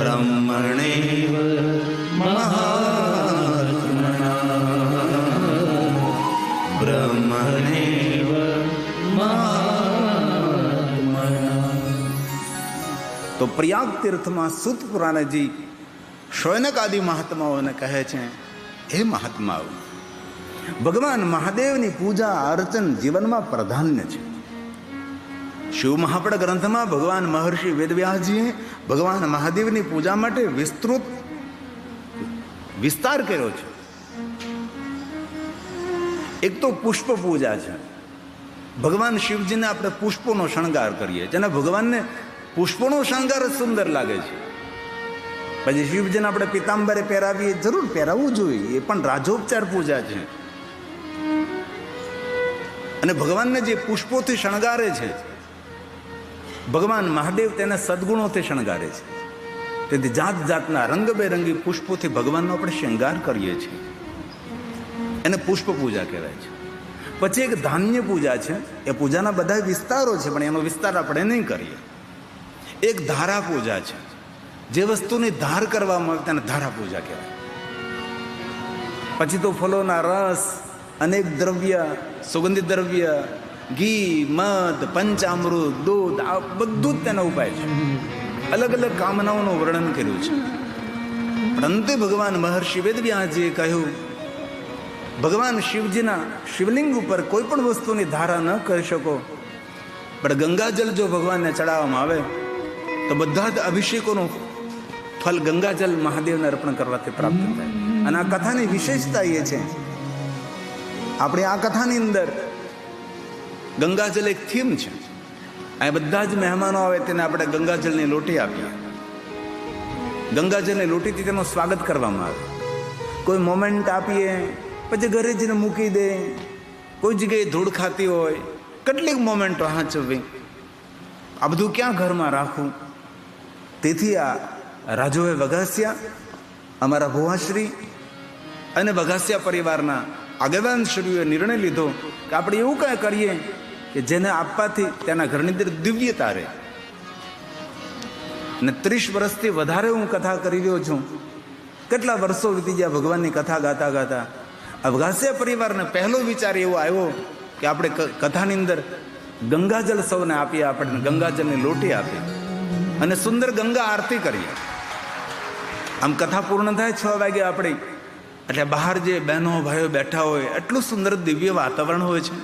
બ્રહ્મણેવ મહાત્મના બ્રહ્મણેવ મહાત્મના. તો પ્રયાગ તીર્થમાં સૂત પુરાણજી શૌનક આદિ મહાત્માઓને કહે છે, હે મહાત્માઓ, ભગવાન મહાદેવની પૂજા અર્ચન જીવનમાં પ્રાધાન્ય છે. શિવ મહાપડ ગ્રંથમાં ભગવાન મહર્ષિ વેદવ્યાસજીએ ભગવાન મહાદેવની પૂજા માટે વિસ્તૃત વિસ્તાર કર્યો છે. એક તો પુષ્પ પૂજા છે. ભગવાન શિવજીને આપણે પુષ્પોનો શણગાર કરીએ છીએ અને ભગવાનને પુષ્પોનો શણગાર સુંદર લાગે છે. પછી શિવજીને આપણે પિતાંબરે પહેરાવીએ, જરૂર પહેરાવવું જોઈએ, એ પણ રાજોપચાર પૂજા છે. અને ભગવાનને જે પુષ્પોથી શણગારે છે, ભગવાન મહાદેવ તેને સદગુણોથી શણગારે છે. તેથી જાત જાતના રંગબેરંગી પુષ્પોથી ભગવાનનો આપણે શૃંગાર કરીએ છીએ, એને પુષ્પ પૂજા કહેવાય છે. પછી એક ધાન્ય પૂજા છે. એ પૂજાના બધા વિસ્તારો છે, પણ એનો વિસ્તાર આપણે નહીં કરીએ. એક ધારા પૂજા છે. જે વસ્તુની ધાર કરવામાં આવે તેને ધારા પૂજા કહેવાય. પછી તો ફલોના રસ, અનેક દ્રવ્ય, સુગંધિત દ્રવ્ય, ઘી, મધ, પંચામૃત, દૂધ, આ બધું જ તેનો ઉપાય છે. અલગ અલગ કામનાઓનું વર્ણન કર્યું છે. પરંતુ ભગવાન મહર્ષિ વેદવ્યાસજીએ કહ્યું, ભગવાન શિવજીના શિવલિંગ ઉપર કોઈ પણ વસ્તુની ધારા ન કરી શકો, પણ ગંગાજલ જો ભગવાનને ચડાવવામાં આવે તો બધા જ અભિષેકોનું ફલ ગંગાજલ મહાદેવને અર્પણ કરવાથી પ્રાપ્ત થાય. અને આ કથાની વિશેષતા એ છે, આપણે આ કથાની અંદર ગંગાજલ એક થીમ છે. આ બધા જ મહેમાનો આવે તેને આપણે ગંગાજલની લોટી આપીએ. ગંગાજલની લોટીથી તેનું સ્વાગત કરવામાં આવે. કોઈ મોમેન્ટ આપીએ, પછી ઘરે જઈને મૂકી દે. કોઈ જગ્યાએ ધૂળ ખાતી હોય, કેટલીક મોમેન્ટો હાંચવી, આ બધું ક્યાં ઘરમાં રાખવું? તેથી આ રાજોએ વઘાસિયા, અમારા ભુવાશ્રી અને વઘાસિયા પરિવારના આગેવાન શ્રીઓએ નિર્ણય લીધો કે આપણે એવું કાંઈ કરીએ કે જેને આપવાથી તેના ઘરની અંદર દિવ્યતા રહે. અને 30 વર્ષથી વધારે હું કથા કરી રહ્યો છું. કેટલા વર્ષો વીતી ગયા ભગવાનની કથા ગાતા ગાતા. આ વઘાસિયા પરિવારને પહેલો વિચાર એવો આવ્યો કે આપણે કથાની અંદર ગંગાજલ સૌને આપીએ, આપણને ગંગાજલની લોટી આપીએ અને સુંદર ગંગા આરતી કરીએ. આમ કથા પૂર્ણ થાય 6 વાગે આપણે, એટલે બહાર જે બહેનો ભાઈઓ બેઠા હોય, એટલું સુંદર દિવ્ય વાતાવરણ હોય છે,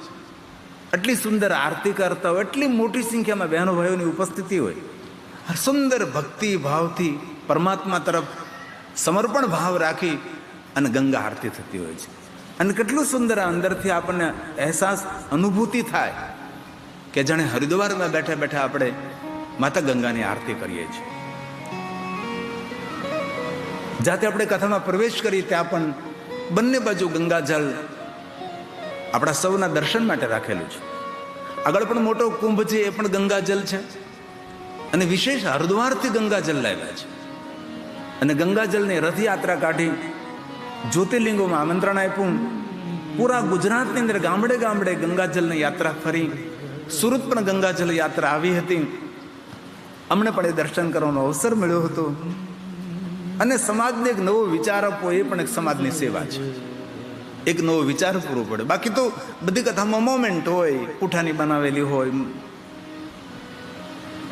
એટલી સુંદર આરતી કરતા હોય, એટલી મોટી સંખ્યામાં બહેનો ભાઈઓની ઉપસ્થિતિ હોય. સુંદર ભક્તિ ભાવથી પરમાત્મા તરફ સમર્પણ ભાવ રાખી અને ગંગા આરતી થતી હોય છે. અને કેટલું સુંદર અંદરથી આપણને અહેસાસ, અનુભૂતિ થાય કે જાણે હરિદ્વારમાં બેઠા બેઠા આપણે માતા ગંગાની આરતી કરીએ છીએ. જાતે આપણે કથામાં પ્રવેશ કરીએ ત્યાં પણ બંને બાજુ ગંગાજલ આપણા સૌના દર્શન માટે રાખેલું છે. આગળ પણ મોટો કુંભ છે, એ પણ ગંગાજલ છે. અને વિશેષ હરિદ્વારથી ગંગાજલ લાવ્યા છે. અને ગંગાજલની રથયાત્રા કાઢી જ્યોતિર્લિંગોમાં આમંત્રણ આપ્યું. પૂરા ગુજરાતની અંદર ગામડે ગામડે ગંગાજલની યાત્રા ફરી. સુરત પણ ગંગાજલ યાત્રા આવી હતી. અમને પણ એ દર્શન કરવાનો અવસર મળ્યો હતો. અને સમાજને એક નવો વિચાર આપવો, એ પણ એક સમાજની સેવા છે. એક નવો વિચાર પૂરો પડે. બાકી તો બધી કથામાં મોમેન્ટ હોય, પૂઠાની બનાવેલી હોય,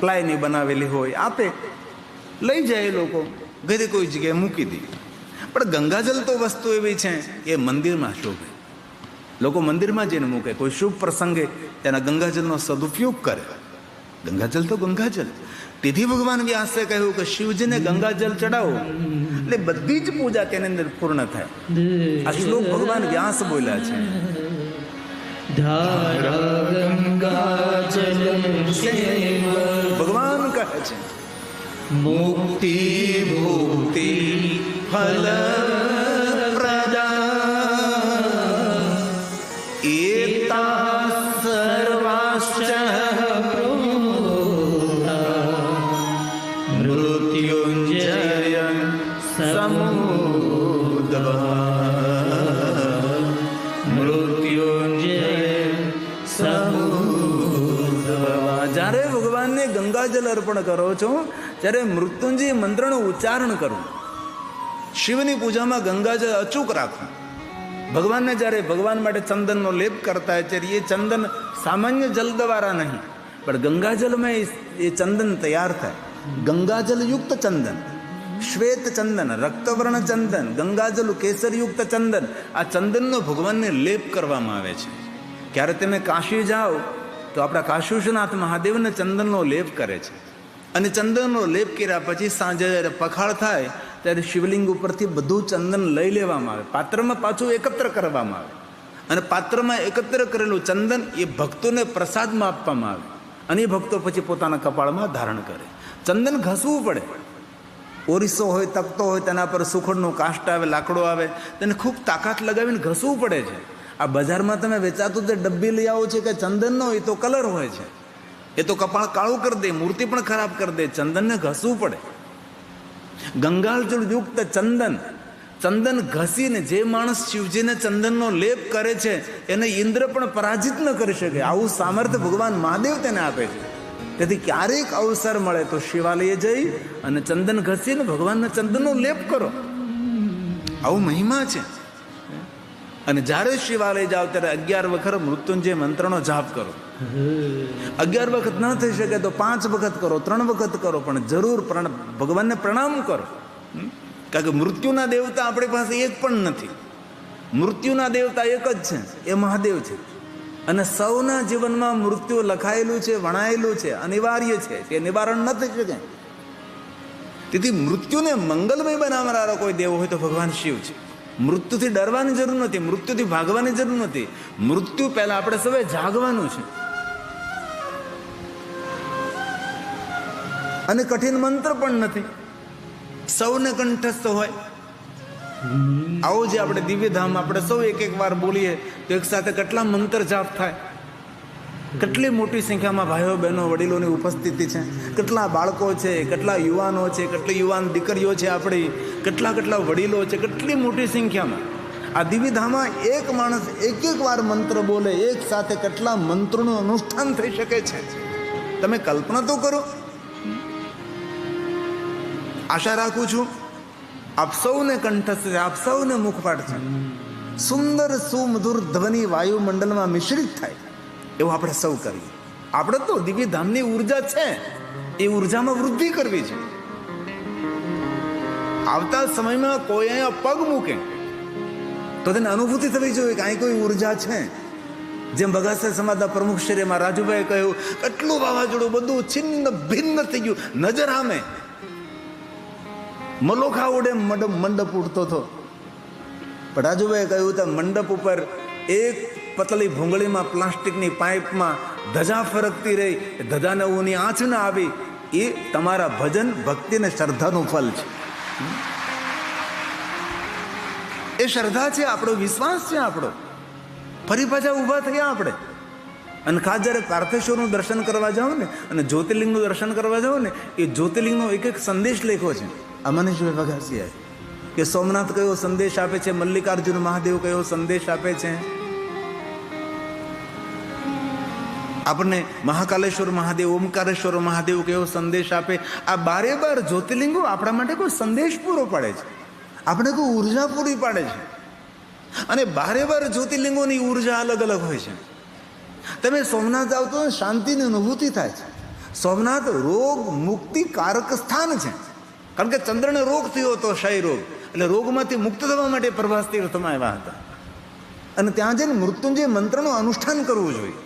પ્લાયની બનાવેલી હોય, આપે લઈ જાય લોકો, ઘરે કોઈ જગ્યાએ મૂકી દે. પણ ગંગાજલ તો વસ્તુ એવી છે કે મંદિરમાં શોભે. લોકો મંદિરમાં જઈને મૂકે, કોઈ શુભ પ્રસંગે તેના ગંગાજલનો સદુપયોગ કરે. ગંગાજલ તો ગંગાજલ. તેથી ભગવાન વ્યાસે કહ્યું કે શિવજીને ગંગાજલ ચડાવો એટલે બધી જ પૂજા તેની અંદર પૂર્ણ થાય. આ શ્લોક ભગવાન વ્યાસ બોલ્યા છે. ભગવાન કહે છે, મુક્તિ ભુક્તિ ફલ પ્રદા એતા સર્વાશ્ચ મૃત્યુંજય સમુદ્ભવ મૃત્યુંજય સમુદ્ભવ. જ્યારે ભગવાનને ભગવાનને ગંગાજલ અર્પણ કરો છો ત્યારે મૃત્યુંજય મંત્રનું ઉચ્ચારણ કરવું. શિવની પૂજામાં ગંગાજળ અચૂક રાખવું. ભગવાનને જ્યારે ભગવાન માટે ચંદનનો લેપ કરતા હોય ત્યારે એ ચંદન સામાન્ય જલ દ્વારા નહીં, પણ ગંગાજલમાં એ ચંદન તૈયાર થાય. ગંગાજલ યુક્ત ચંદન, શ્વેત ચંદન, રક્તવર્ણ ચંદન, ગંગાજલ કેસરયુક્ત ચંદન, આ ચંદનનો ભગવાનને લેપ કરવામાં આવે છે. ક્યારે તમે કાશી જાઓ તો આપણા કાશીનાથ મહાદેવને ચંદનનો લેપ કરે છે. અને ચંદનનો લેપ કર્યા પછી સાંજે જ્યારે પખાળ થાય ત્યારે શિવલિંગ ઉપરથી બધું ચંદન લઈ લેવામાં આવે, પાત્રમાં પાછું એકત્ર કરવામાં આવે. અને પાત્રમાં એકત્ર કરેલું ચંદન એ ભક્તોને પ્રસાદમાં આપવામાં આવે. અને એ ભક્તો પછી પોતાના કપાળમાં ધારણ કરે. ચંદન ઘસવું પડે. ઓરિસો હોય, તકતો હોય, તેના પર સુખડનું કાષ્ટ આવે, લાકડો આવે, તેને ખૂબ તાકાત લગાવીને ઘસવું પડે છે. આ બજારમાં તમે વેચાતું જે ડબ્બી લઈ આવો છે કે ચંદનનો, એ તો કલર હોય છે, એ તો કપાળ કાળું કરી દે, મૂર્તિ પણ ખરાબ કરી દે. ચંદનને ઘસવું પડે. ગંગાજળ યુક્ત ચંદન, ચંદન ઘસીને જે માણસ શિવજીને ચંદનનો લેપ કરે છે એને ઇન્દ્ર પણ પરાજિત ન કરી શકે. આવું સામર્થ્ય ભગવાન મહાદેવ તેને આપે છે. તેથી ક્યારેક અવસર મળે તો શિવાલયે જઈ અને ચંદન ઘસીને ભગવાનના ચંદનનો લેપ કરો. આવું મહિમા છે. અને જ્યારે શિવાલય જાઓ ત્યારે 11 વખત મૃત્યુંજય મંત્રનો જાપ કરો. 11 વખત ન થઈ શકે તો 5 વખત કરો, 3 વખત કરો, પણ જરૂર ભગવાનને પ્રણામ કરો. કારણ કે મૃત્યુના દેવતા આપણી પાસે એક પણ નથી. મૃત્યુના દેવતા એક જ છે, એ મહાદેવ છે. અને સૌના જીવનમાં મૃત્યુ લખાયેલું છે, વણાયેલું છે, અનિવાર્ય છે, તે નિવારણ ન થઈ શકે. તેથી મૃત્યુને મંગલમય બનાવનારો કોઈ દેવ હોય તો ભગવાન શિવ છે. મૃત્યુથી ડરવાની જરૂર નથી, મૃત્યુથી ભાગવાની જરૂર નથી. મૃત્યુ પહેલા આપણે સૌએ જાગવાનું છે. અને કઠિન મંત્ર પણ નથી, સૌને કંઠસ્થ હોય. આવો જે આપણે દિવ્યધામ આપણે સૌ એક વાર બોલીએ તો એક સાથે કેટલા મંત્ર જાપ થાય. કેટલી મોટી સંખ્યામાં ભાઈઓ બહેનો વડીલોની ઉપસ્થિતિ છે, કેટલા બાળકો છે, કેટલા યુવાનો છે, કેટલી યુવાન દીકરીઓ છે આપણી, કેટલા વડીલો છે, કેટલી મોટી સંખ્યામાં આ દિવ્યધામમાં એક માણસ એક વાર મંત્ર બોલે, એક સાથે કેટલા મંત્રોનું અનુષ્ઠાન થઈ શકે છે. તમે કલ્પના તો કરો. આશા રાખું છું આપ સૌને કંઠસ્થ છે, આપ સૌને મુખપાઠ છે. સુંદર સુમધુર ધ્વનિ વાયુમંડળમાં મિશ્રિત થાય એવું આપણે સૌ કરીએ. આપણે તો દિવ્યધામની ઉર્જા છે, એ ઉર્જામાં વૃદ્ધિ કરવી છે. આવતા સમયમાં કોઈ અહીંયા પગ મૂકે તો તેને અનુભૂતિ થવી જોઈએ કે અહીં કોઈ ઉર્જા છે. જેમ બગાસા સમાજના પ્રમુખ શ્રી એમાં રાજુભાઈ કહ્યું, કેટલું વાવાઝોડું બધું છિન્ન ભિન્ન થઈ ગયું, નજર આમે મલોખા ઉડે મંડપ ઉડતો હતો. પણ રાજુભાઈ કહ્યું તો મંડપ ઉપર એક પતલી ભૂંગળીમાં પ્લાસ્ટિકની પાઇપમાં ધજા ફરકતી રહી, ધજાને ઊની આંચ ના આવી, એ તમારા ભજન ભક્તિ ને શ્રદ્ધાનું ફલ છે. એ શ્રદ્ધા છે, આપણો વિશ્વાસ છે. આપણો ફરી પાછા ઊભા થયા આપણે. અને ખાસ જ્યારે પાર્થેશ્વરનું દર્શન કરવા જાઓ ને અને જ્યોતિર્લિંગનું દર્શન કરવા જાઓ ને, એ જ્યોતિર્લિંગનો એક સંદેશ લખ્યો છે અમનેશભાઈ વઘાસિયાએ કે સોમનાથ કયો સંદેશ આપે છે, મલ્લિકાર્જુન મહાદેવ કયો સંદેશ આપે છે, આપણને મહાકાલેશ્વર મહાદેવ, ઓમકારેશ્વર મહાદેવ કયો સંદેશ આપે. આ 12 જ્યોતિર્લિંગો આપણા માટે કોઈ સંદેશ પૂરો પાડે છે, આપણે કોઈ ઉર્જા પૂરી પાડે છે. અને 12 જ્યોતિર્લિંગોની ઉર્જા અલગ અલગ હોય છે. તમે સોમનાથ જાઓ તો શાંતિની અનુભૂતિ થાય છે. સોમનાથ રોગ મુક્તિ કારક સ્થાન છે. કારણ કે ચંદ્રને રોગ થયો હતો, ક્ષય રોગ, એટલે રોગમાંથી મુક્ત થવા માટે પ્રભાસ તીર્થમાં આવ્યા હતા. અને ત્યાં જઈને મૃત્યુંજય મંત્રનું અનુષ્ઠાન કરવું જોઈએ.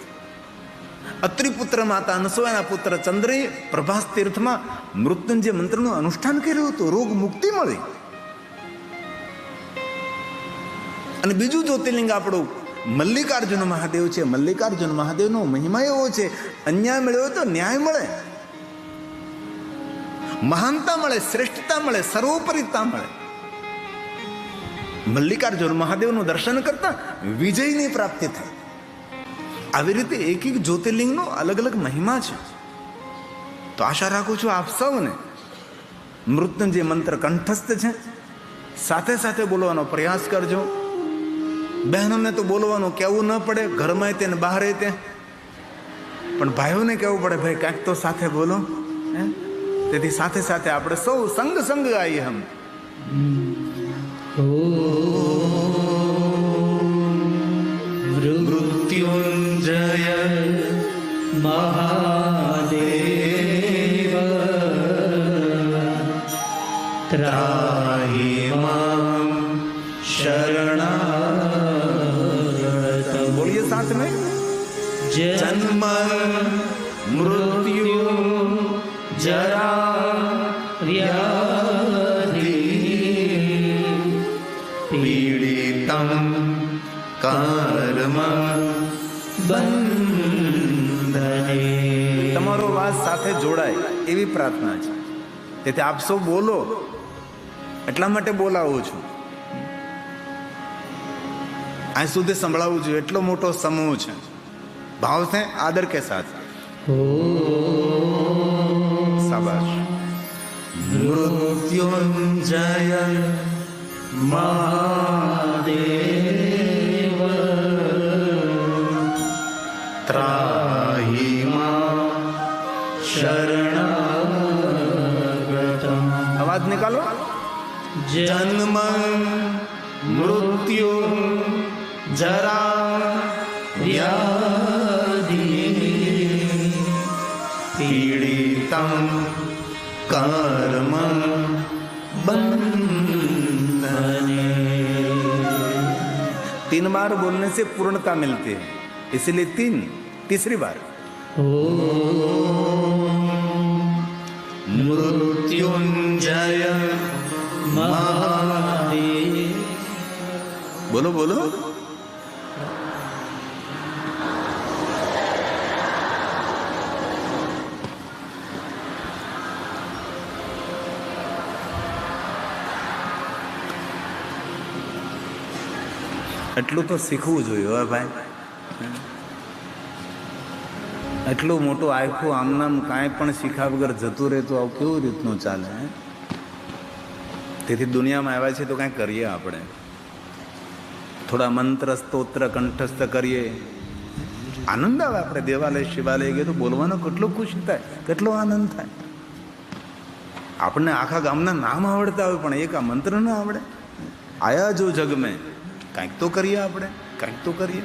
અત્રિપુત્ર માતા અનસૂયાના પુત્ર ચંદ્રે પ્રભાસ તીર્થમાં મૃત્યુંજય મંત્રનું અનુષ્ઠાન કર્યું હતું, રોગ મુક્તિ મળી. અને બીજું જ્યોતિર્લિંગ આપણું મલ્લિકાર્જુન મહાદેવ છે. મલ્લિકાર્જુન મહાદેવનો મહિમા એવો છે, અન્યાય મળ્યો તો ન્યાય મળે, મહાનતા મળે, શ્રેષ્ઠતા મળે, સર્વોપરિતા મળે. મલ્લિકાર્જુન મહાદેવનું દર્શન કરતા વિજયની પ્રાપ્તિ થાય. આવી રીતે એક જ્યોતિર્લિંગનો અલગ અલગ મહિમા છે. તો આશા રાખું છું આપ સૌને મૃત્યુંજય મંત્ર કંઠસ્થ છે, સાથે સાથે બોલવાનો પ્રયાસ કરજો. બહેનોને તો બોલવાનું કહેવું ન પડે, ઘરમાં તે બહાર તે પણ ભાઈઓને કહેવું પડે, ભાઈ કાંઈક તો સાથે બોલો. તેથી સાથે સાથે આપણે સૌ સંગ સંગ ગાઈએ. હમ મૃત્યુંજય મહાદેવ ત્રાહિ મામ શરણાગતમ. બોલીએ સાથ में. જન્મ મૃત્યુ જરા વ્યાધિ પીડિતમ કર્મ બંધને. તમારો વાસ સાથે જોડાય એવી પ્રાર્થના છે. તેથી આપ સૌ બોલો, એટલા માટે બોલાવું છું. અહીં સુધી સંભળાવું છું, એટલો મોટો સમૂહ છે. ભાવ છે, આદર કે સાથ. શાબાશ. મૃત્યુંજય મહાદેવ ત્રાહિ મામ શરણાગતમ. અવાજ નિકાલો. જન્મ મૃત્યુ જરા વ્યાધિ પીડિતમ કર્મ બંધને. 3 बार बोलने से पूर्णता मिलती है, इसलिए 3 तीसरी बार. मृत्युंजय महादेव. बोलो बोलो. એટલું તો શીખવું જોઈએ હવે ભાઈ. એટલું મોટું આખું આમનામ કાંઈ પણ શીખા વગર જતું રહે તો આવું કેવું રીતનું ચાલે. તેથી દુનિયામાં આવ્યા છે તો કાંઈ કરીએ આપણે. થોડા મંત્ર સ્તોત્ર કંઠસ્થ કરીએ, આનંદ આવે. આપણે દેવાલય શિવાલય ગਏ તો બોલવાનો કેટલો ખુશી થાય, કેટલો આનંદ થાય. આપણને આખા ગામના નામ આવડતા હોય પણ એક આ મંત્ર ન આવડે. આયા જો જગ મેં, કાંઈક તો કરીએ આપણે, કાંઈક તો કરીએ.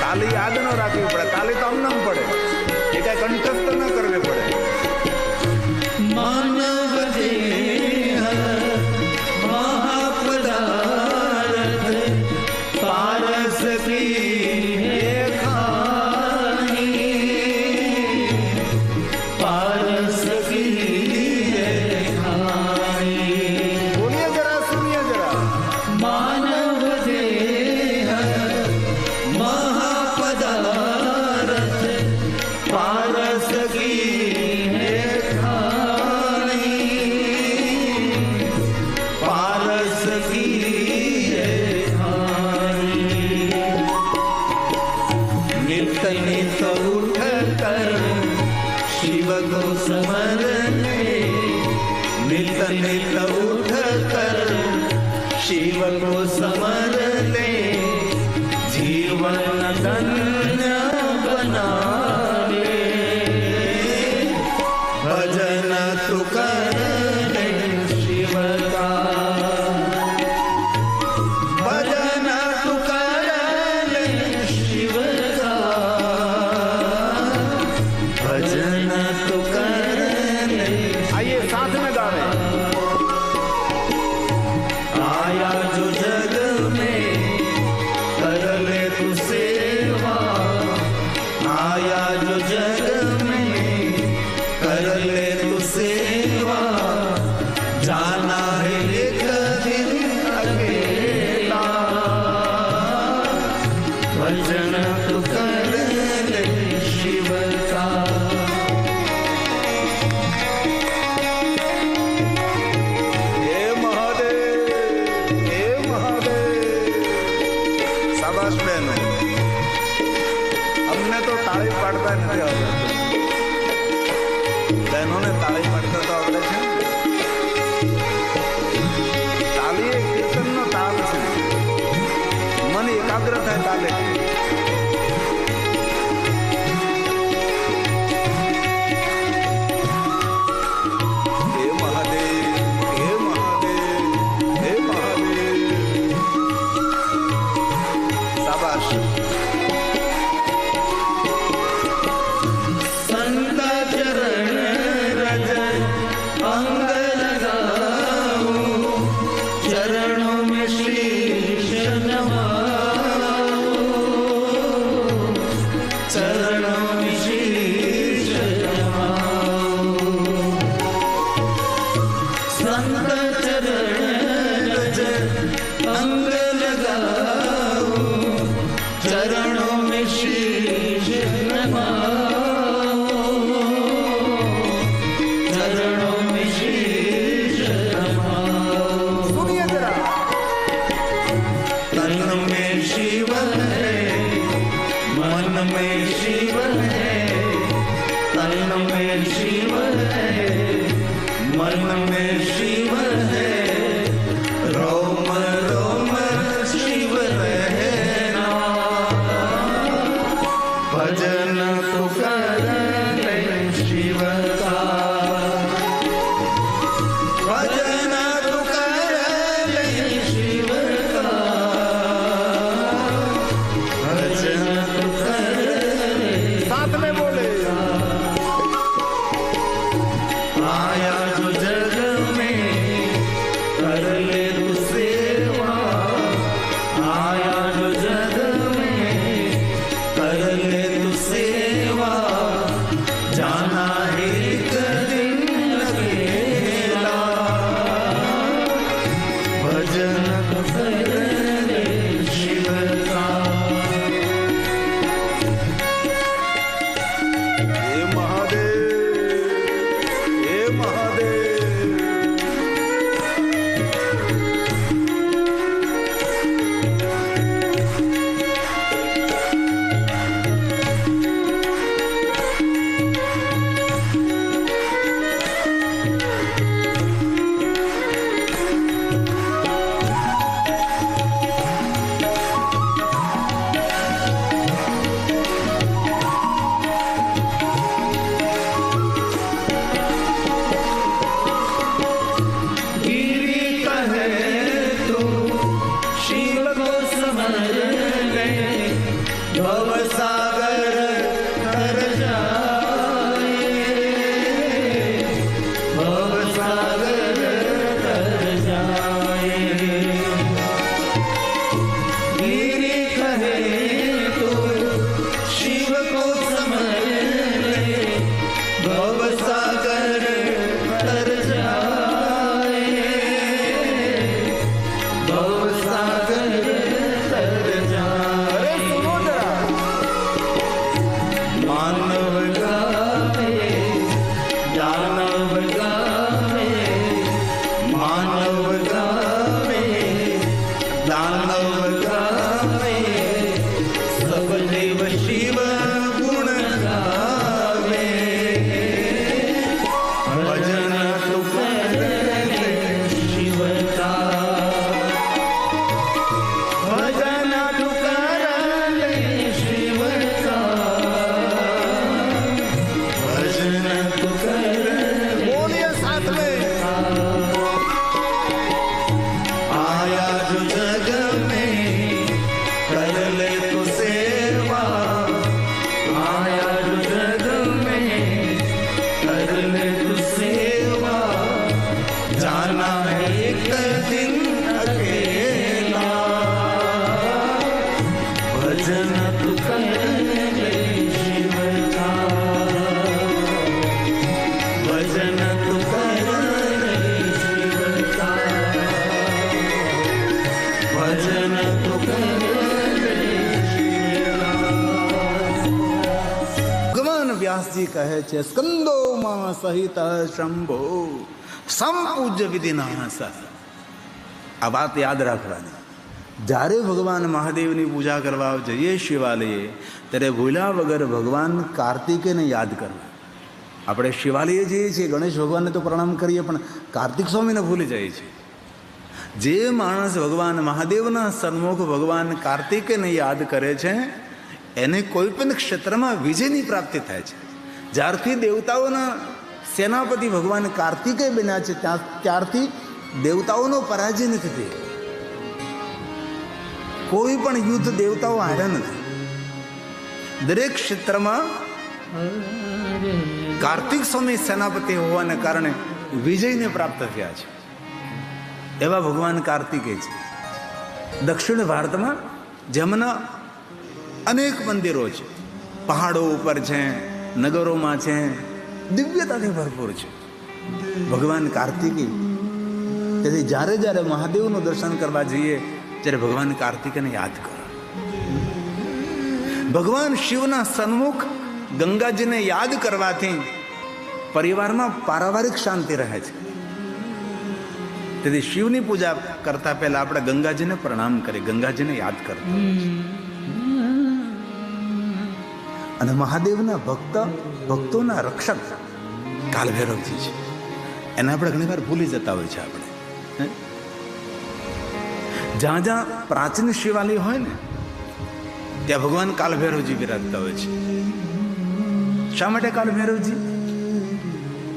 તાલી યાદ ન રાખવી પડે, તાલી તો આમ નામ પડે, એ કાંઈ કંઠસ્થ ન કરવી પડે. नित उठ कर शिव को समर ले, जीवन धन्य बना ले। भजन तू कर ले शिव का, भजन तू कर ले शिव का, भजन तू कर ले। आइए साथ में गा रहे हैं। आया जो जग में कर ले तू सेवा, आया जो जग में कर ले तू सेवा, जाना है एक दिन अकेला। भजन तू कर ले शिव का। हे महादेव, हे महादेव। शाबाश बहनों, हमने तो ताળી પાડતા નથી આવડતું, બહેનોને તાળી પાડતા તો આવડે છે. તાળી એ કીર્તનનો તાલ છે, મન એકાગ્ર થાય તાલે. હે મહાદેવ, હે મહાદેવ, હે મહાદેવ. શાબાશ. संत चरण रज अंग लगाऊं, चरणों में शीश नवाऊं, चरणों में शीश नवाऊं। संत चरण रज अंग लगाऊं, चरणों में शीश नवाऊं, चरणों में शीश नवाऊं। સુનિए જરા. तन में शिव है, मन में शिव है, तन में शिव है, मन में शिव है, रोम रोम शिव रहना। भजन तू कर ले शिव का, भजन तू कर ले शिव का, भजन तू कर ले। साथ में बोले. आया जो जग में कर ले तू सेवा, आया जो जग में कर ले तू सेवा, जाना है एक दिन अकेला। भजन तू कर ले शिव का। हे महादेव, हे महादेव. કહે છે સ્કંદો માં સહિત શંભો સંપૂજ્ય વિધિના સહ. આ વાત યાદ રાખવાની. જ્યારે ભગવાન મહાદેવની પૂજા કરવા જઈએ શિવાલયે, ત્યારે ભૂલ્યા વગર ભગવાન કાર્તિકેયને યાદ કરવા. આપણે શિવાલયે જઈએ છીએ, ગણેશ ભગવાનને તો પ્રણામ કરીએ, પણ કાર્તિક સ્વામીને ભૂલી જઈએ છીએ. જે માણસ ભગવાન મહાદેવના સન્મુખ ભગવાન કાર્તિકેયને યાદ કરે છે, એને કોઈ પણ ક્ષેત્રમાં વિજયની પ્રાપ્તિ થાય છે. જ્યારથી દેવતાઓના સેનાપતિ ભગવાન કાર્તિકેય બન્યા છે, ત્યારથી દેવતાઓનો પરાજય નથી થયો. કોઈ પણ યુદ્ધ દેવતાઓ હાર્યા નથી. દરેક ક્ષેત્રમાં કાર્તિક સ્વામી સેનાપતિ હોવાને કારણે વિજયને પ્રાપ્ત થયા છે. એવા ભગવાન કાર્તિકેય છે. દક્ષિણ ભારતમાં જેમના અનેક મંદિરો છે, પહાડો ઉપર છે, નગરોમાં છે, દિવ્યતાથી ભરપૂર છે ભગવાન કાર્તિકેય. તેથી જ્યારે જ્યારે મહાદેવનું દર્શન કરવા જઈએ, ત્યારે ભગવાન કાર્તિકેયને યાદ કરો. ભગવાન શિવના સન્મુખ ગંગાજીને યાદ કરવાથી પરિવારમાં પારિવારિક શાંતિ રહે છે. તેથી શિવની પૂજા કરતા પહેલા આપણે ગંગાજીને પ્રણામ કરીએ, ગંગાજીને યાદ કરતા. અને મહાદેવના ભક્તોના રક્ષક કાલભૈરવજી છે. એને આપણે ઘણી વાર ભૂલી જતા હોય છે. આપણે જ્યાં જ્યાં પ્રાચીન શિવાલય હોય ને, ત્યાં ભગવાન કાલભૈરવજી બિરાજતા હોય છે. શા માટે કાલભૈરવજી?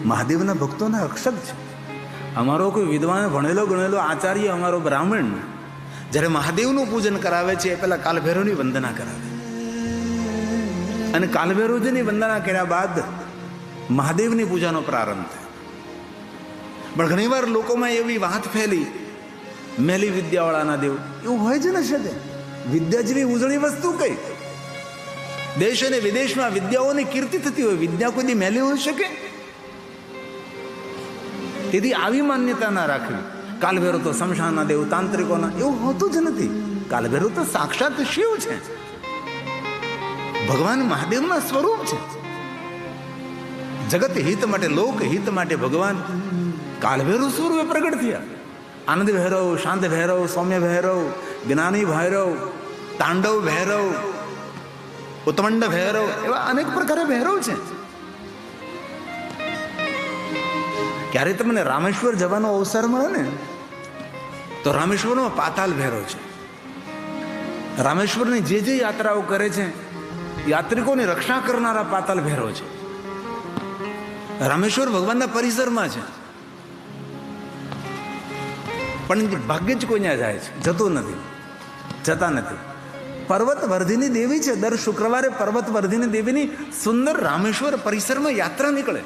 મહાદેવના ભક્તોના રક્ષક છે. અમારો કોઈ વિદ્વાન ભણેલો ગણેલો આચાર્ય, અમારો બ્રાહ્મણ, જ્યારે મહાદેવનું પૂજન કરાવે છે એ પહેલા કાલભૈરવની વંદના કરાવે. અને કાલભૈરવજીની વંદના કર્યા બાદ મહાદેવની પૂજાનો પ્રારંભ થાય. પણ ઘણીવાર લોકોમાં એવી વાત ફેલી, મેલી વિદ્યાવાળાના દેવ, એવું હોય છે ને છે. વિદ્યા જેવી ઉજળી વસ્તુ કઈ? દેશ અને વિદેશમાં વિદ્યાઓની કીર્તિ થતી હોય, વિદ્યા કોઈ દી મેલી હોઈ શકે? તેથી આવી માન્યતા ના રાખવી. કાલભૈરવ તો શમશાનના દેવ, તાંત્રિકોના, એવું હોતું જ નથી. કાલભૈરવ તો સાક્ષાત શિવ છે, ભગવાન મહાદેવના સ્વરૂપ છે. જગત હિત માટે, લોક હિત માટે ભગવાન કાલભૈરવ સ્વરૂપે પ્રગટ થયા. આનંદ ભૈરવ, શાંત ભૈરવ, સૌમ્ય ભૈરવ, જ્ઞાની ભૈરવ, તાંડવ ભૈરવ, ઉત્તમંડ ભૈરવ, એવા અનેક પ્રકારે ભૈરવ છે. ક્યારે તમને રામેશ્વર જવાનો અવસર મળે ને, તો રામેશ્વરમાં પાતાલ ભૈરવ છે. રામેશ્વરની જે જે યાત્રાઓ કરે છે, યાત્રિકોની રક્ષા કરનારા પાતાલ ભૈરવ છે. રામેશ્વર ભગવાનના પરિસરમાં છે, પણ ભાગ્ય જ કોઈ ત્યાં જાય છે, જતા નથી. પર્વત વર્ધિની દેવી છે. દર શુક્રવારે પર્વત વર્ધિની દેવીની સુંદર રામેશ્વર પરિસરમાં યાત્રા નીકળે.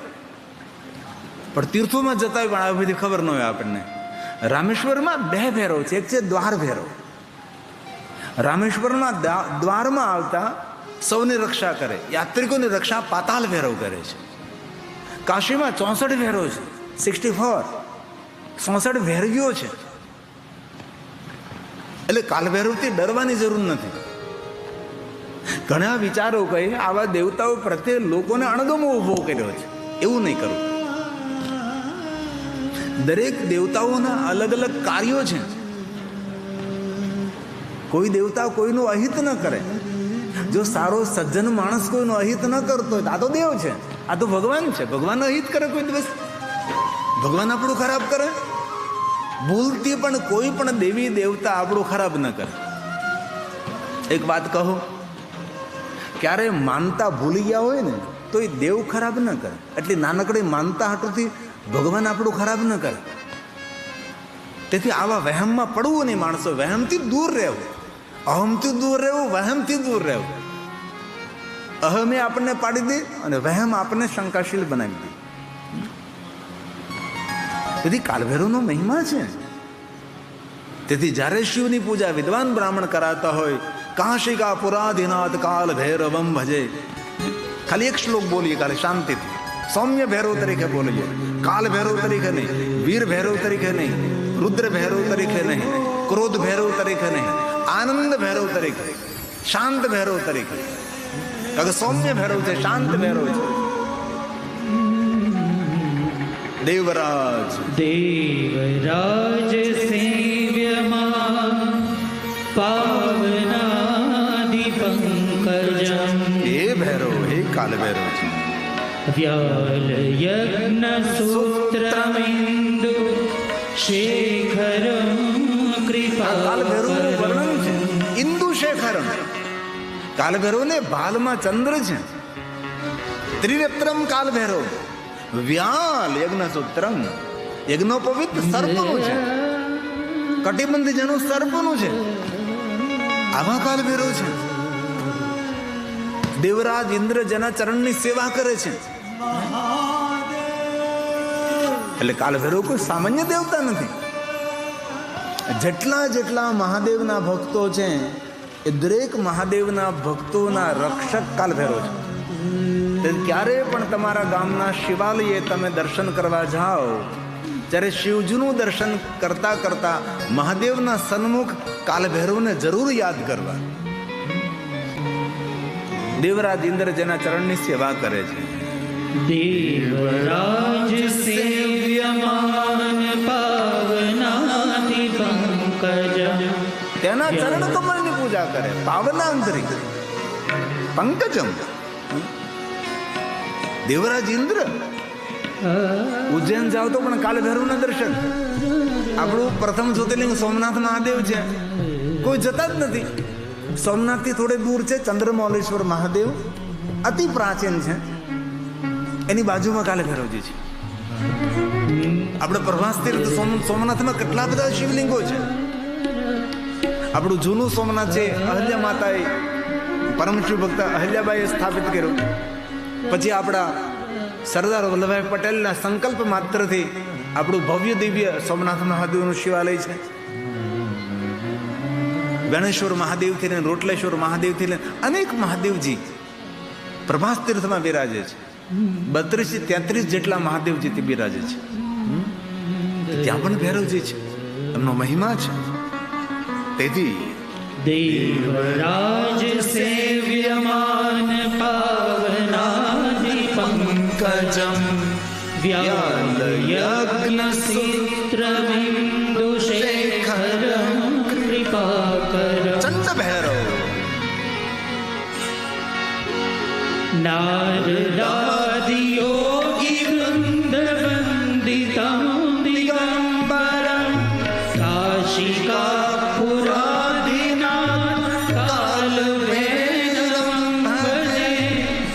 પણ તીર્થોમાં જતા હોય, પણ આ બધી ખબર ન હોય આપણને. રામેશ્વરમાં બે ભૈરવ છે. એક છે દ્વાર ભૈરવ. રામેશ્વરના દ્વારમાં આવતા સૌની રક્ષા કરે, યાત્રિકોની રક્ષા પાતાલ ભૈરવ કરે છે. કાશીમાં 64 ભૈરવ છે, 64 ભૈરવીઓ છે. એટલે કાલભૈરવથી ડરવાની જરૂર નથી. ઘણા વિચારો કહે આવા દેવતાઓ પ્રત્યે લોકોને અણગમો ઉભો કર્યો છે. એવું નહીં કરવું. દરેક દેવતાઓના અલગ અલગ કાર્યો છે. કોઈ દેવતા કોઈનું અહિત ન કરે. જો સારો સજ્જન માણસ કોઈનું અહિત ન કરતો હોય, આ તો દેવ છે, આ તો ભગવાન છે. ભગવાન અહિત કરે કોઈ દિવસ? ભગવાન આપણું ખરાબ કરે? ભૂલથી પણ કોઈ પણ દેવી દેવતા આપણું ખરાબ ન કરે. એક વાત કહો, ક્યારે માનતા ભૂલી ગયા હોય ને, તો એ દેવ ખરાબ ન કરે. એટલે નાનકડી માનતા હાટુથી ભગવાન આપણું ખરાબ ન કરે. તેથી આવા વહેમમાં પડવું નહીં. માણસો વહેમથી દૂર રહેવું, અહમથી દૂર રહેવું, વહેમથી દૂર રહેવું. અહમે આપણને પાડી દે અને વહેમ આપણને શંકાશીલ બનાવી દે. તેથી કાલભૈરવનો મહિમા છે. તેથી જ્યારે શિવની પૂજા વિદ્વાન બ્રાહ્મણ કરાતા હોય, કાશિકા પુરાધિનાથ કાલ ભૈરવમ ભજે, ખાલી એક શ્લોક બોલીએ કાલે શાંતિથી. સૌમ્ય ભૈરવ તરીકે બોલીએ, કાલ ભૈરવ તરીકે નહીં, વીર ભૈરવ તરીકે નહીં, રુદ્ર ભૈરવ તરીકે નહીં, ક્રોધ ભૈરવ તરીકે નહીં, આનંદ ભૈરવ તરીકે, શાંત ભૈરવ તરીકે. કારણ કે સૌમ્ય ભૈરવ છે, શાંત ભૈરવ છે. દેવરાજ દેવરાજ સેવ્યમાં પાવનાદિ પંકજમ હે ભૈરવ, હે કાલ ભૈરવજી, વ્યાલ યજ્ઞ સૂત્રમિંદુ શેખરમ આ કાલ ભૈરવનું કૃપા વર્ણન છે. ઇન્દુ શેખરમ, કાલ ભૈરવને ભાલમાં ચંદ્ર છે. ત્રિનેત્રમ કાલ ભૈરવ, વ્યાલ યજ્ઞ સૂત્રમ, યજ્ઞોપવિત સર્પનું છે. કટિબંધ જેનું સર્પનું છે. આવા કાલ ભૈરવ છે. દેવરાજ ઇન્દ્ર જેના ચરણની સેવા કરે છે. એટલે કાલ ભૈરવ કોઈ સામાન્ય દેવતા નથી. જેટલા મહાદેવના ભક્તો છે એ દરેક મહાદેવના ભક્તોના રક્ષક કાલ ભૈરવ છે. ક્યારે પણ તમારા ગામના શિવાલયે તમે દર્શન કરવા જાઓ ત્યારે શિવજીનું દર્શન કરતા કરતા મહાદેવના સન્મુખ કાલ ભૈરવને જરૂર યાદ કરવા. દેવરાજ ઇન્દ્ર જેના ચરણની સેવા કરે છે. દેવરાજ સેવ્યમાન પાવનાદિ પંકજમ તેના ચરણ કમળની પૂજા કરે. પાવનાંતરિક પંકજમ. દેવરાજ ઇન્દ્ર ઉજ્જૈન જાવ તો પણ કાલ ભૈરવના દર્શન. આપણું પ્રથમ જ્યોતિર્લિંગ સોમનાથ મહાદેવ છે, કોઈ જતા જ નથી. સોમનાથથી થોડે દૂર છે ચંદ્રમૌલેશ્વર મહાદેવ, અતિ પ્રાચીન છે. એની બાજુમાં કાલે ભૈરવજી છે. આપણે પ્રભાસ તીર્થ સોમનાથમાં કેટલા બધા શિવલિંગો છે. આપણું જૂનું સોમનાથ છે, અહલ્યા માતાએ, પરમ શિવ ભક્ત અહલ્યાબાઈએ સ્થાપિત કર્યું. પછી આપણા સરદાર વલ્લભભાઈ પટેલના સંકલ્પ માત્રથી આપણું ભવ્ય દિવ્ય સોમનાથ મહાદેવનું શિવાલય છે. ગણેશ્વર મહાદેવથી લઈને રોટલેશ્વર મહાદેવથી લઈને અનેક મહાદેવજી પ્રભાસ તીર્થમાં બિરાજે છે. 32 થી 33 જેટલા મહાદેવજી બિરાજે છે. ત્યાં પણ ભૈરવજી છે, એમનો મહિમા છે. તેથી દેવરાજ સેવ્યમાન પાવનાદિ પંકજમ વ્યાલ યજ્ઞ સૂત્રમિંદુ શેખરમ કૃપાકર ચંદ ભૈરવ નારદાદિ યોગી વૃંદ વંદિતમ દિગંબરમ કાશિકા પુરાધિનાથ કાલ ભૈરવમ ભજે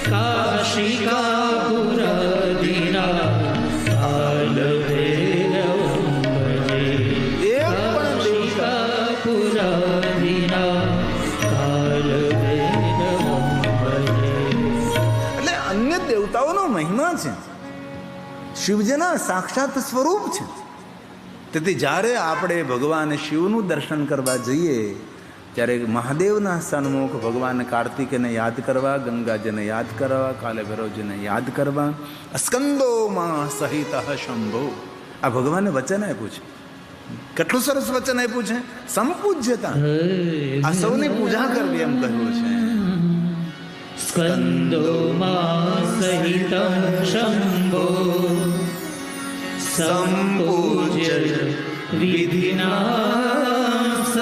કાશિકા પુરાધિનાથ કાલ ભૈરવમ ભજે કાશિકા પુરાધિનાથ કાલ ભૈરવમ ભજે. એટલે અન્ય દેવતાઓનો મહિમા છે, શિવજીના સાક્ષાત સ્વરૂપ છે. તેથી જ્યારે આપણે ભગવાન શિવનું દર્શન કરવા જઈએ ત્યારે મહાદેવના સન્મુખ ભગવાન કાર્તિકેયને યાદ કરવા, ગંગાજીને યાદ કરવા, કાલે ભૈરવજીને યાદ કરવા. સ્કંદો માં સહિત શંભો, આ ભગવાને વચન આપ્યું છે. કેટલું સરસ વચન આપ્યું છે. સંપૂજ્યતા, આ સૌની પૂજા કરવી એમ કહ્યું છે. સ્કંદો માં સહિતં શંભો સંપૂજ્ય વિધિના સહ.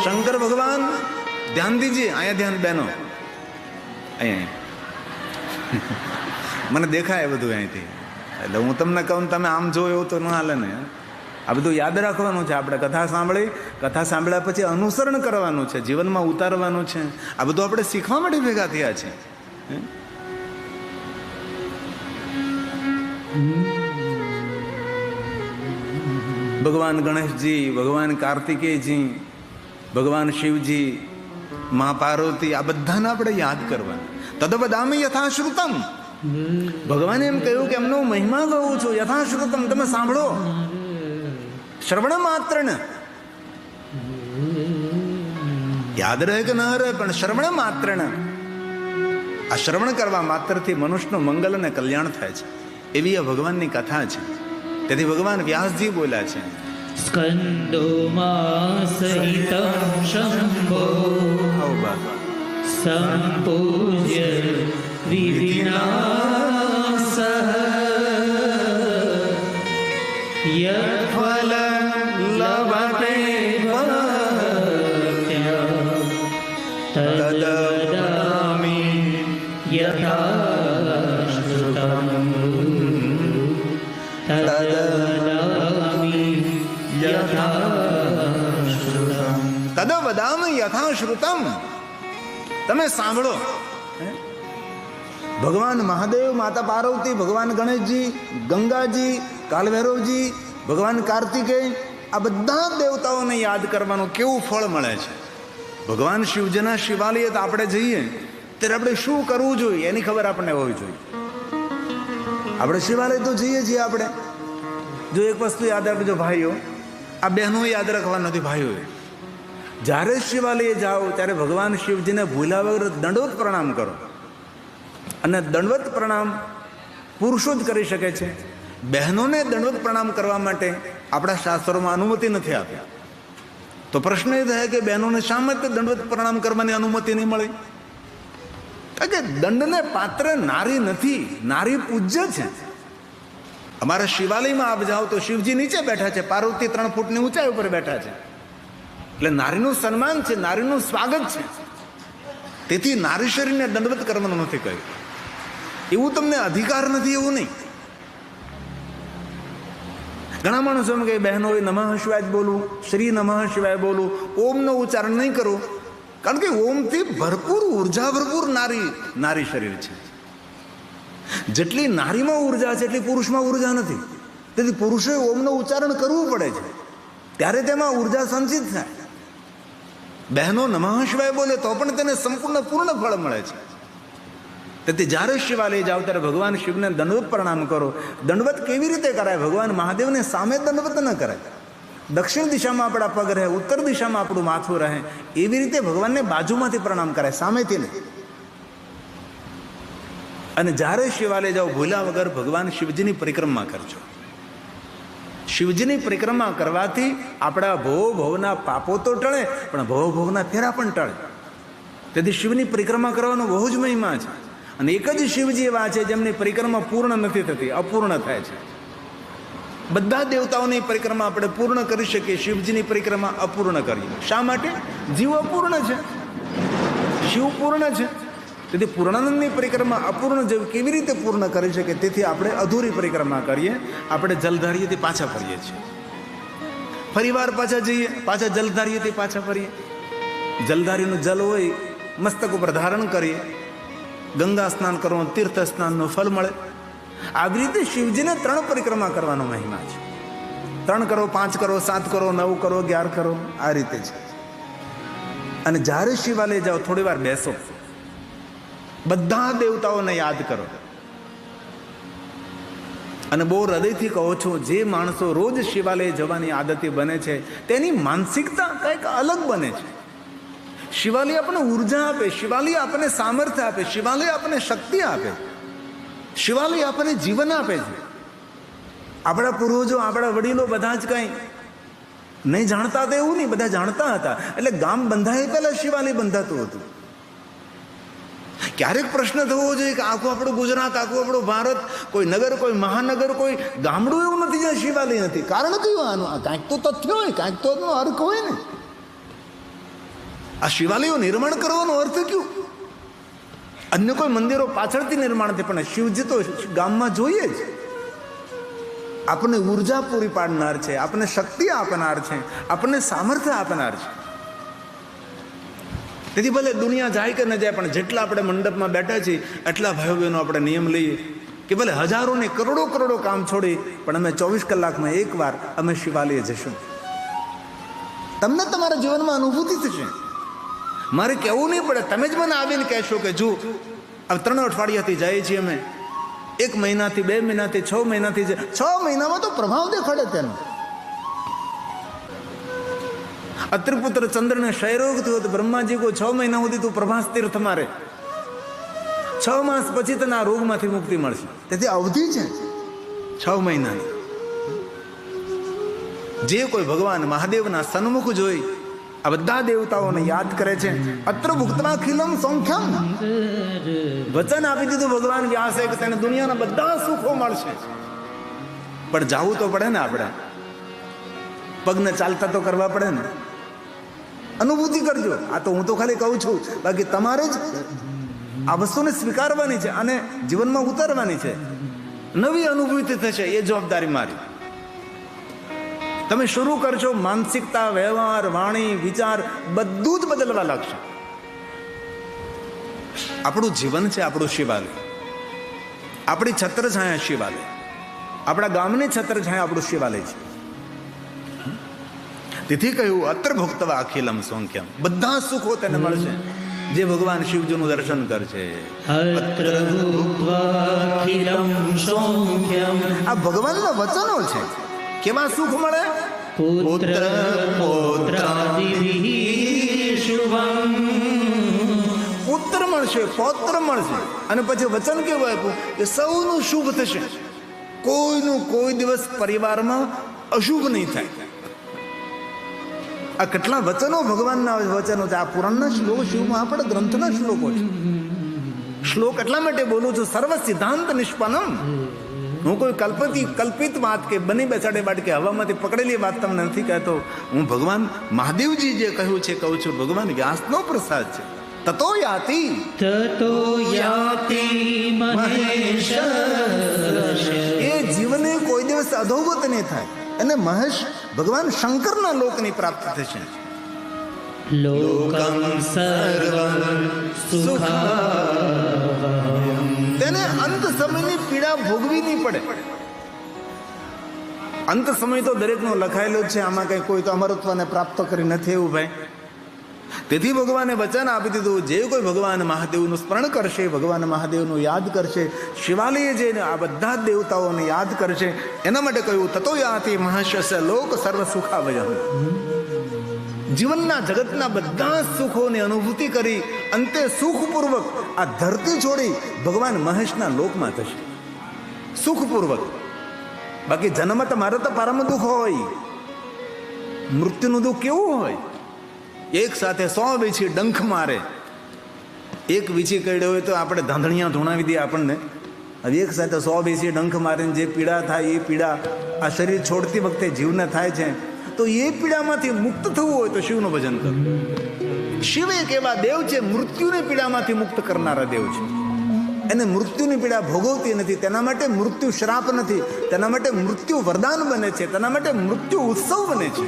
શંકર ભગવાન, ધ્યાન દીજીએ, અહીંયા ધ્યાન બેનો, અહીંયા મને દેખાય બધું અહીંથી. એટલે હું તમને કહું તમે આમ જો એવું તો ન હાલે ને. આ બધું યાદ રાખવાનું છે. આપણે કથા સાંભળ્યા પછી અનુસરણ કરવાનું છે, જીવનમાં ઉતારવાનું છે. આ બધું આપણે શીખવા માટે ભેગા થયા છે. ભગવાન ગણેશજી, ભગવાન કાર્તિકેયજી, ભગવાન શિવજી, મા પાર્વતી, આ બધાને આપણે યાદ કરવાના. તદવદામિ યથાશ્રુતમ, ભગવાને એમ કહ્યું કે એમનો મહિમા કહું છું. યથાશ્રુતમ, તમે સાંભળો. શ્રવણ માત્ર ને યાદ રહે કે ન રહે, પણ શ્રવણ માત્ર ને, આ શ્રવણ કરવા માત્રથી મનુષ્યનું મંગલ અને કલ્યાણ થાય છે. એવી આ ભગવાનની કથા છે. તેથી ભગવાન વ્યાસજી બોલ્યા છે, સ્કંદો માં સહિતં શંભો સંપૂજ્ય વિધિના સહ. યત્ફલ લભતે ભક્ત્યા તદદામિ યથા શ્રુતમ તદદામિ યથા શ્રુતમ. તદ વદામિ યથા શ્રુતમ. તમે સાંભળો. ભગવાન મહાદેવ, માતા પાર્વતી, ભગવાન ગણેશજી, ગંગાજી, કાલભૈરવજી, ભગવાન કાર્તિકેય, આ બધા દેવતાઓને યાદ કરવાનું કેવું ફળ મળે છે. ભગવાન શિવજીના શિવાલય તો આપણે જઈએ ત્યારે આપણે શું કરવું જોઈએ એની ખબર આપણને હોવી જોઈએ. આપણે શિવાલય તો જઈએ છીએ. આપણે જો એક વસ્તુ યાદ રાખજો ભાઈઓ, આ બહેનો યાદ રાખવા નથી ભાઈઓએ. જ્યારે શિવાલયે જાઓ ત્યારે ભગવાન શિવજીને ભૂલ્યા વગર દંડવત પ્રણામ કરો. અને દંડવત પ્રણામ પુરુષો જ કરી શકે છે. બહેનોને દંડવત પ્રણામ કરવા માટે આપણા શાસ્ત્રોમાં અનુમતિ નથી આપી. તો પ્રશ્ન એ થાય કે બહેનોને શા માટે દંડવત પ્રણામ કરવાની અનુમતિ નહીં મળી? કારણ કે દંડને પાત્ર નારી નથી, નારી પૂજ્ય છે. અમારા શિવાલયમાં આપ જાઓ તો શિવજી નીચે બેઠા છે, પાર્વતી 3 ફૂટની ઊંચાઈ ઉપર બેઠા છે. એટલે નારીનું સન્માન છે, નારીનું સ્વાગત છે. તેથી નારી શરીરને દંડવત કરવાનું નથી કહ્યું. એવું તમને અધિકાર નથી એવું નહીં. ઘણા માણસો એમ કે બહેનોએ નમઃ શિવાય બોલવું, શ્રી નમઃ શિવાય બોલવું, ઓમનો ઉચ્ચારણ નહીં કરવું. કારણ કે ઓમથી ભરપૂર ઉર્જા ભરપૂર નારી શરીર છે. જેટલી નારીમાં ઉર્જા છે એટલી પુરુષમાં ઉર્જા નથી. તેથી પુરુષે ઓમનું ઉચ્ચારણ કરવું પડે છે, ત્યારે તેમાં ઉર્જા સંચિત થાય. બહેનો નમઃ શિવાય બોલે તો પણ તેને સંપૂર્ણ પૂર્ણ ફળ મળે છે. તેથી જ્યારે શિવાલય જાઓ ત્યારે ભગવાન શિવને દંડવત પ્રણામ કરો. દંડવત કેવી રીતે કરાય? ભગવાન મહાદેવને સામે દંડવત ન કરાય. દક્ષિણ દિશામાં આપણા પગ રહે, ઉત્તર દિશામાં આપણું માથું રહે, એવી રીતે ભગવાનને બાજુમાંથી પ્રણામ કરાય, સામેથી નહીં. અને જ્યારે શિવાલય જાઓ ભૂલ્યા વગર ભગવાન શિવજીની પરિક્રમા કરજો. શિવજીની પરિક્રમા કરવાથી આપણા ભવના પાપો તો ટળે, પણ ભવના ફેરા પણ ટળે. તેથી શિવની પરિક્રમા કરવાનો બહુ જ મહિમા છે. અને એક જ શિવજી એવા છે જેમની પરિક્રમા પૂર્ણ નથી થતી, અપૂર્ણ થાય છે. બધા દેવતાઓની પરિક્રમા આપણે પૂર્ણ કરી શકીએ, શિવજીની પરિક્રમા અપૂર્ણ કરીએ. શા માટે? જીવ અપૂર્ણ છે, શિવ પૂર્ણ છે. તેથી પૂર્ણાનંદની પરિક્રમા અપૂર્ણ જેવું કેવી રીતે પૂર્ણ કરી શકે? તેથી આપણે અધૂરી પરિક્રમા કરીએ. આપણે જલધારીએથી પાછા ફરીએ છીએ, ફરીવાર પાછા જઈએ, પાછા જલધારીએથી પાછા ફરીએ. જલધારીનું જલ હોય મસ્તક ઉપર ધારણ કરીએ, ગંગા સ્નાન કરવાનું, તીર્થ સ્નાનનું ફળ મળે. આવી રીતે શિવજીને 3 પરિક્રમા કરવાનો મહિમા છે. 3 કરો, 5 કરો, 7 કરો, 9 કરો, 11 કરો, આ રીતે છે. અને જ્યારે શિવાલય જાઓ થોડી વાર બેસો, બધા દેવતાઓને યાદ કરો. અને બહુ હૃદયથી કહો છો, જે માણસો રોજ શિવાલય જવાની આદતી બને છે તેની માનસિકતા કંઈક અલગ બને છે. શિવાલય આપણને ઉર્જા આપે, શિવાલય આપણને સામર્થ્ય આપે, શિવાલય આપણને શક્તિ આપે, શિવાલય આપણને જીવન આપે છે. આપણા પૂર્વજો, આપણા વડીલો બધા જ કંઈ નહીં જાણતા હતા એવું નહીં, બધા જાણતા હતા. એટલે ગામ બંધાય પહેલા શિવાલય બંધાતું હતું. ક્યારેક પ્રશ્ન થવો જોઈએ કે આખું આપણું ગુજરાત, આખું આપણું ભારત, કોઈ નગર, કોઈ મહાનગર, કોઈ ગામડું એવું નથી જ્યાં શિવાલય નથી. કારણ કયું આનું? કાંઈક તો તથ્ય હોય, કાંઈક તો એનો અર્થ હોય ને. આ શિવાલયો નિર્માણ કરવાનો અર્થ કયું? અન્ય કોઈ મંદિરો પાછળથી નિર્માણ થાય, પણ શિવજી તો ગામમાં જોઈએ જ. આપણને ઉર્જા પૂરી પાડનાર છે, આપણને શક્તિ આપનાર છે, આપણને સામર્થ્ય આપનાર છે. તેથી ભલે દુનિયા જાય કે ન જાય, પણ જેટલા આપણે મંડપમાં બેઠા છીએ એટલા ભાઈઓ બહેનો આપણે નિયમ લઈએ કે ભલે હજારો ને કરોડો કામ છોડી, પણ અમે 24 કલાકમાં એકવાર અમે શિવાલય જશું. તમને તમારા જીવનમાં અનુભૂતિ થશે. મારે કહેવું નહીં પડે, તમે જ મને આવીને કહેશો કે જો હવે 3 અઠવાડિયાથી જઈએ છીએ અમે, 1 મહિનાથી, 2 મહિનાથી, 6 મહિનાથી, 6 મહિનામાં તો પ્રભાવ દેખાડે તેનો. અત્રિપુત્ર ચંદ્રને ક્ષયરોગ થયો તો બ્રહ્માજી કો 6 મહિના સુધી તું પ્રભાસ તીર્થ મારે, 6 માસ પછી તને આ રોગમાંથી મુક્તિ મળશે. તેથી અવધિ છે 6 મહિનાની. જે કોઈ ભગવાન મહાદેવના સન્મુખ જોઈ આ બધા દેવતાઓને યાદ કરે છે, અત્ર ભુક્તમાં ખિલમ સૌખ્યમ, વચન આપી દીધું ભગવાન વ્યાસે કે તેને દુનિયાના બધા સુખો મળશે. પણ જાવું તો પડે ને આપણે, પગને ચાલતા તો કરવા પડે ને. અનુભૂતિ કરજો. આ તો હું તો ખાલી કહું છું, બાકી તમારે જ આ વસ્તુને સ્વીકારવાની છે અને જીવનમાં ઉતારવાની છે. નવી અનુભૂતિ થશે, એ જવાબદારી મારી. તમે શરૂ કરશો, માનસિકતા, વ્યવહાર, વાણી, વિચાર બધું જ બદલવા લાગશે. આપણું જીવન છે આપણું શિવાલય, આપણી છત્રછાયા શિવાલય, આપણા ગામની છત્રછાયા આપણું શિવાલય છે. તેથી કહ્યું અત્ર ભોક્તવા અખિલમ સૌખ્યમ, બધા સુખો તેને મળશે જે ભગવાન શિવજીનું દર્શન કરશે. અત્ર ભૂત્વા અખિલમ સૌખ્યમ. આ ભગવાનના વચનો છે. કેવા સુખ મળે? પુત્ર પૌત્રાદિ શુભમ. પુત્ર મળશે, પૌત્ર મળશે, અને પછી વચન કેવું આપ્યું કે સૌનું શુભ થશે. કોઈનું કોઈ દિવસ પરિવારમાં અશુભ નહીં થાય. આ કેટલા વચનો ભગવાનના વચનો છે. આ પુરાણના શ્લોક, શિવ મહાપડ ગ્રંથના શ્લોકો છે. શ્લોક એટલા માટે બોલું છું, સર્વ સિદ્ધાંત નિષ્પન્નમ. હું કોઈ કલ્પિત વાત કે બની બેસાડે વાત કે હવામાંથી પકડેલી વાત તમને નથી કહેતો. હું ભગવાન મહાદેવજી જે કહ્યું છે કહું છું. ભગવાન વ્યાસનો પ્રસાદ છે. તતો યાતિ મહેશ. એ જીવને કોઈ દિવસ અધોગત નહીં થાય. અને મહેશ ભગવાન શંકરના લોકની પ્રાપ્તિ થશે. લોકમ સર્વં સુખાવહમ. તેને અંત સમયની પીડા ભોગવી નહીં પડે. અંત સમય તો દરેકનો લખાયેલો જ છે. આમાં કઈ કોઈ તો અમરત્વને પ્રાપ્ત કરી નથી એવું ભાઈ. તેથી ભગવાને વચન આપી દીધું, જે કોઈ ભગવાન મહાદેવનું સ્મરણ કરશે, ભગવાન મહાદેવનું યાદ કરશે, શિવાલય જઈને આ બધા જ દેવતાઓને યાદ કરશે, એના માટે કહ્યું તતો યાતિ મહેશસ્ય લોક સર્વ સુખાવહમ. જીવનના જગતના બધા સુખોની અનુભૂતિ કરી અંતે સુખપૂર્વક આ ધરતી છોડી ભગવાન મહેશના લોકમાં થશે. સુખપૂર્વક. બાકી જન્મ તમારે તો પરમ દુઃખ હોય. મૃત્યુનું દુઃખ કેવું હોય? એક સાથે 100 વીછી ડંખ મારે. એક વીછી કરડ્યો હોય તો આપણે ધાંધણિયા ધોણાવી દઈએ આપણને. હવે એક સાથે 100 વીછી ડંખ મારીને જે પીડા થાય, એ પીડા આ શરીર છોડતી વખતે જીવને થાય છે. તો એ પીડામાંથી મુક્ત થવું હોય તો શિવનું ભજન કરો. શિવ એક એવા દેવ છે, મૃત્યુની પીડામાંથી મુક્ત કરનારા દેવ છે. એને મૃત્યુની પીડા ભોગવતી નથી. તેના માટે મૃત્યુ શ્રાપ નથી. તેના માટે મૃત્યુ વરદાન બને છે. તેના માટે મૃત્યુ ઉત્સવ બને છે.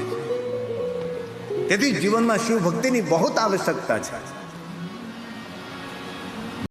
તેથી જીવનમાં શિવ ભક્તિની બહુ આવશ્યકતા છે.